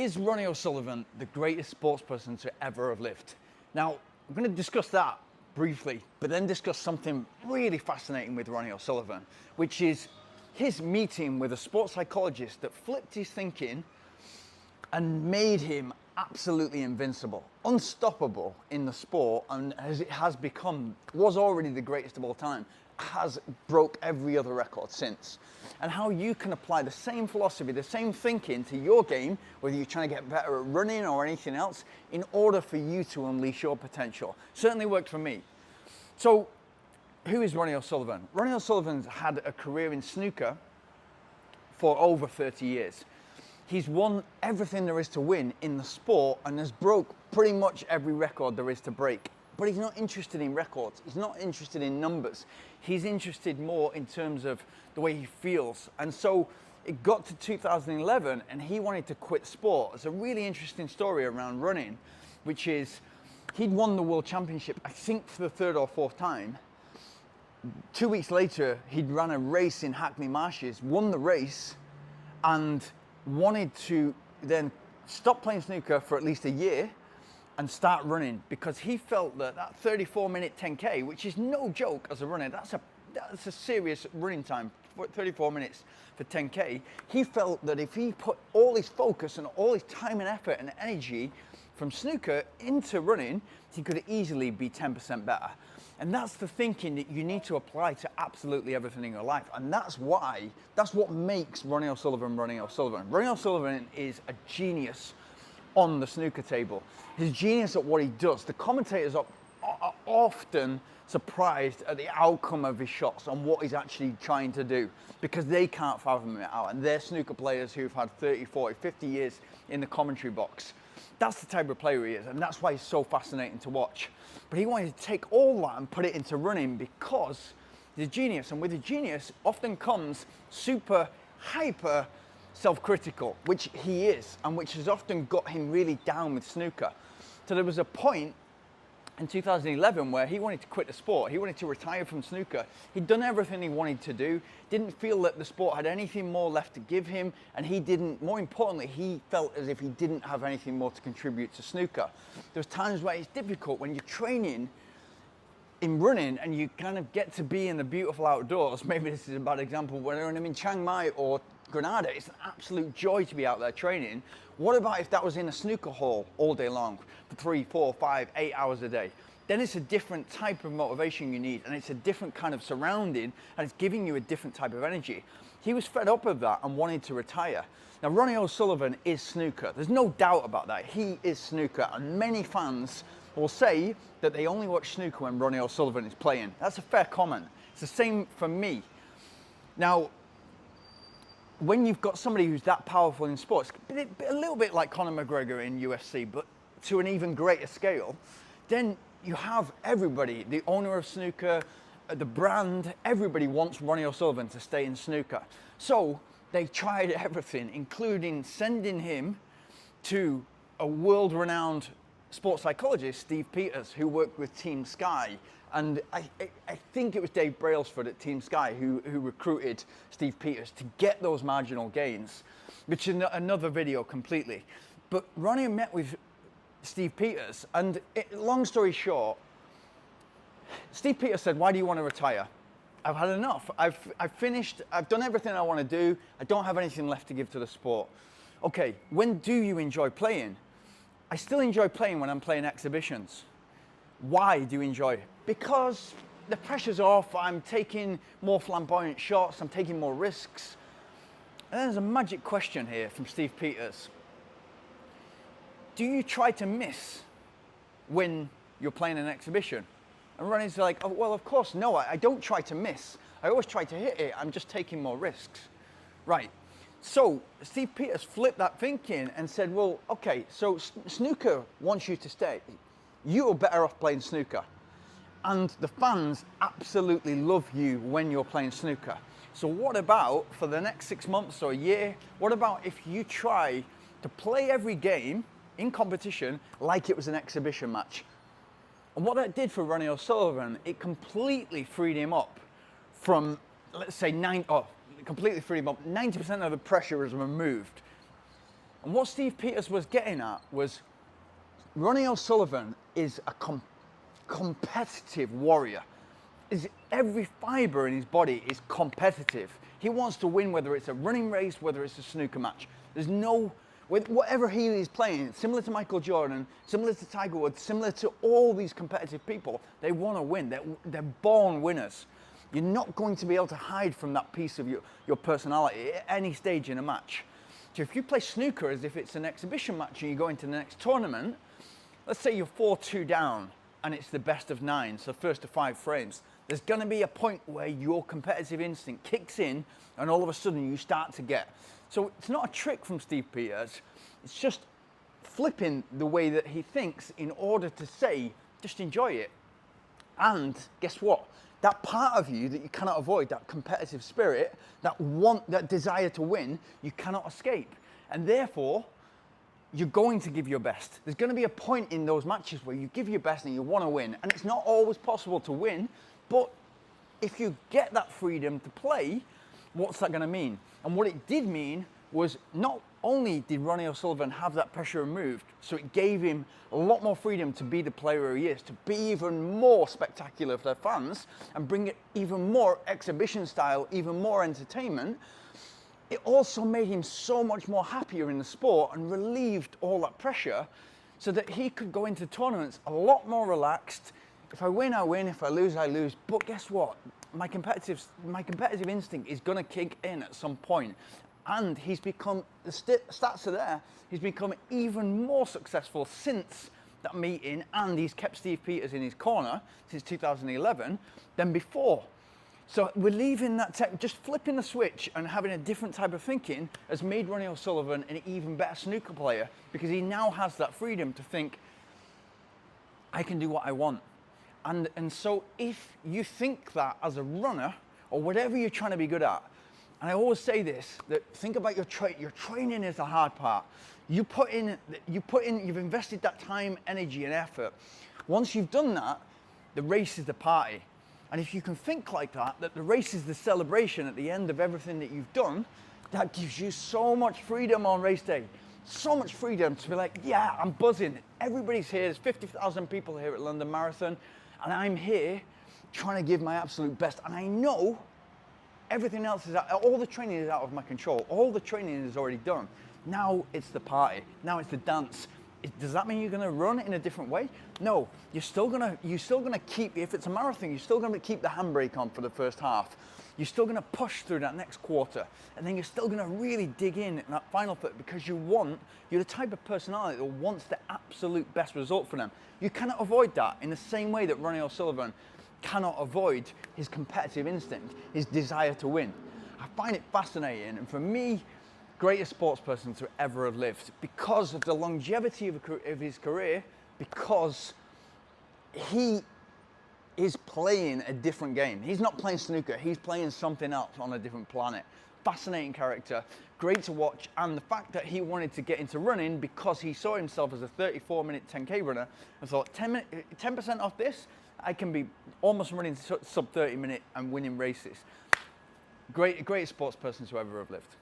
Is Ronnie O'Sullivan the greatest sports person to ever have lived? Now, I'm going to discuss that briefly, but then discuss something really fascinating with Ronnie O'Sullivan, which is his meeting with a sports psychologist that flipped his thinking and made him absolutely invincible, unstoppable in the sport, and as it has become, was already the greatest of all time, has broke every other record since. And how you can apply the same philosophy, the same thinking to your game, whether you're trying to get better at running or anything else, in order for you to unleash your potential. Certainly worked for me. So, who is Ronnie O'Sullivan? Ronnie O'Sullivan's had a career in snooker for over 30 years. He's won everything there is to win in the sport and has broke pretty much every record there is to break. But he's not interested in records. He's not interested in numbers. He's interested more in terms of the way he feels. And so it got to 2011 and he wanted to quit sport. It's a really interesting story around running, which is he'd won the world championship, I think for the third or fourth time. 2 weeks later, he'd run a race in Hackney Marshes, won the race, and wanted to then stop playing snooker for at least a year and start running, because he felt that 34-minute 10K, which is no joke as a runner, that's a serious running time, 34 minutes for 10K. He felt that if he put all his focus and all his time and effort and energy from snooker into running, he could easily be 10% better. And that's the thinking that you need to apply to absolutely everything in your life. And that's what makes Ronnie O'Sullivan Ronnie O'Sullivan. Ronnie O'Sullivan is a genius on the snooker table. His genius at what he does. The commentators are often surprised at the outcome of his shots and what he's actually trying to do, because they can't fathom it out. And they're snooker players who've had 30, 40, 50 years in the commentary box. That's the type of player he is, and that's why he's so fascinating to watch. But he wanted to take all that and put it into running because he's a genius. And with a genius often comes super, hyper self-critical, which he is, and which has often got him really down with snooker. So there was a point in 2011 where he wanted to quit the sport. He wanted to retire from snooker. He'd done everything he wanted to do, didn't feel that the sport had anything more left to give him, and more importantly, he felt as if he didn't have anything more to contribute to snooker. There's times where it's difficult when you're training in running and you kind of get to be in the beautiful outdoors. Maybe this is a bad example, when I'm in Chiang Mai or Granada, it's an absolute joy to be out there training. What about if that was in a snooker hall all day long for 3, 4, 5, 8 hours a day? Then it's a different type of motivation you need, and it's a different kind of surrounding, and it's giving you a different type of energy. He was fed up of that and wanted to retire. Now, Ronnie O'Sullivan is snooker. There's no doubt about that. He is snooker, and many fans will say that they only watch snooker when Ronnie O'Sullivan is playing. That's a fair comment. It's the same for me. Now, when you've got somebody who's that powerful in sports, a little bit like Conor McGregor in UFC, but to an even greater scale, then you have everybody, the owner of snooker, the brand, everybody wants Ronnie O'Sullivan to stay in snooker. So they tried everything, including sending him to a world-renowned sports psychologist, Steve Peters, who worked with Team Sky. And I think it was Dave Brailsford at Team Sky who recruited Steve Peters to get those marginal gains, which is another video completely. But Ronnie met with Steve Peters, and long story short, Steve Peters said, "Why do you want to retire?" "I've had enough. I've finished. I've done everything I want to do. I don't have anything left to give to the sport." "Okay, when do you enjoy playing?" "I still enjoy playing when I'm playing exhibitions." "Why do you enjoy it?" "Because the pressure's off. I'm taking more flamboyant shots. I'm taking more risks." And then there's a magic question here from Steve Peters. "Do you try to miss when you're playing an exhibition?" And Ronnie's like, "Oh, well, of course, no, I don't try to miss. I always try to hit it. I'm just taking more risks." Right. So Steve Peters flipped that thinking and said, well, okay, so snooker wants you to stay. You're better off playing snooker. And the fans absolutely love you when you're playing snooker. So what about for the next 6 months or a year, what about if you try to play every game in competition like it was an exhibition match? And what that did for Ronnie O'Sullivan, it completely freed him up from, let's say, completely freed him up. 90% of the pressure was removed. And what Steve Peters was getting at was Ronnie O'Sullivan is a competitive warrior. Every fiber in his body is competitive. He wants to win, whether it's a running race, whether it's a snooker match. There's no, whatever he is playing, similar to Michael Jordan, similar to Tiger Woods, similar to all these competitive people, they want to win. They're born winners. You're not going to be able to hide from that piece of your personality at any stage in a match. So if you play snooker as if it's an exhibition match and you go into the next tournament, let's say you're 4-2 down and it's the best of 9, so first to 5 frames. There's going to be a point where your competitive instinct kicks in and all of a sudden you start to get. So it's not a trick from Steve Peters, it's just flipping the way that he thinks in order to say, just enjoy it. And guess what? That part of you that you cannot avoid, that competitive spirit, that desire to win, you cannot escape. And therefore, you're going to give your best. There's going to be a point in those matches where you give your best and you want to win. And it's not always possible to win, but if you get that freedom to play, what's that going to mean? And what it did mean was not only did Ronnie O'Sullivan have that pressure removed, so it gave him a lot more freedom to be the player he is, to be even more spectacular for their fans and bring it even more exhibition style, even more entertainment. It also made him so much more happier in the sport and relieved all that pressure so that he could go into tournaments a lot more relaxed. If I win, I win. If I lose, I lose. But guess what? My competitive instinct is going to kick in at some point. And he's become, the stats are there, he's become even more successful since that meeting, and he's kept Steve Peters in his corner since 2011 than before. So we're leaving that, just flipping the switch and having a different type of thinking has made Ronnie O'Sullivan an even better snooker player, because he now has that freedom to think, I can do what I want. And so if you think that as a runner, or whatever you're trying to be good at, and I always say this, that think about your training is the hard part. You've invested that time, energy, and effort. Once you've done that, the race is the party. And if you can think like that the race is the celebration at the end of everything that you've done, that gives you so much freedom on race day. So much freedom to be like, yeah, I'm buzzing. Everybody's here. There's 50,000 people here at London Marathon, and I'm here trying to give my absolute best. And I know everything else is all the training is out of my control. All the training is already done. Now it's the party. Now it's the dance. Does that mean you're going to run in a different way? No, you're still going to keep, if it's a marathon, you're still going to keep the handbrake on for the first half. You're still going to push through that next quarter, and then you're still going to really dig in that final foot, because you're the type of personality that wants the absolute best result for them. You cannot avoid that in the same way that Ronnie O'Sullivan cannot avoid his competitive instinct, his desire to win. I find it fascinating, and for me, greatest sports person to ever have lived, because of the longevity of his career, because he is playing a different game. He's not playing snooker, he's playing something else on a different planet. Fascinating character, great to watch, and the fact that he wanted to get into running because he saw himself as a 34-minute 10K runner and thought, 10% off this, I can be almost running sub 30-minute and winning races. Greatest sports person to ever have lived.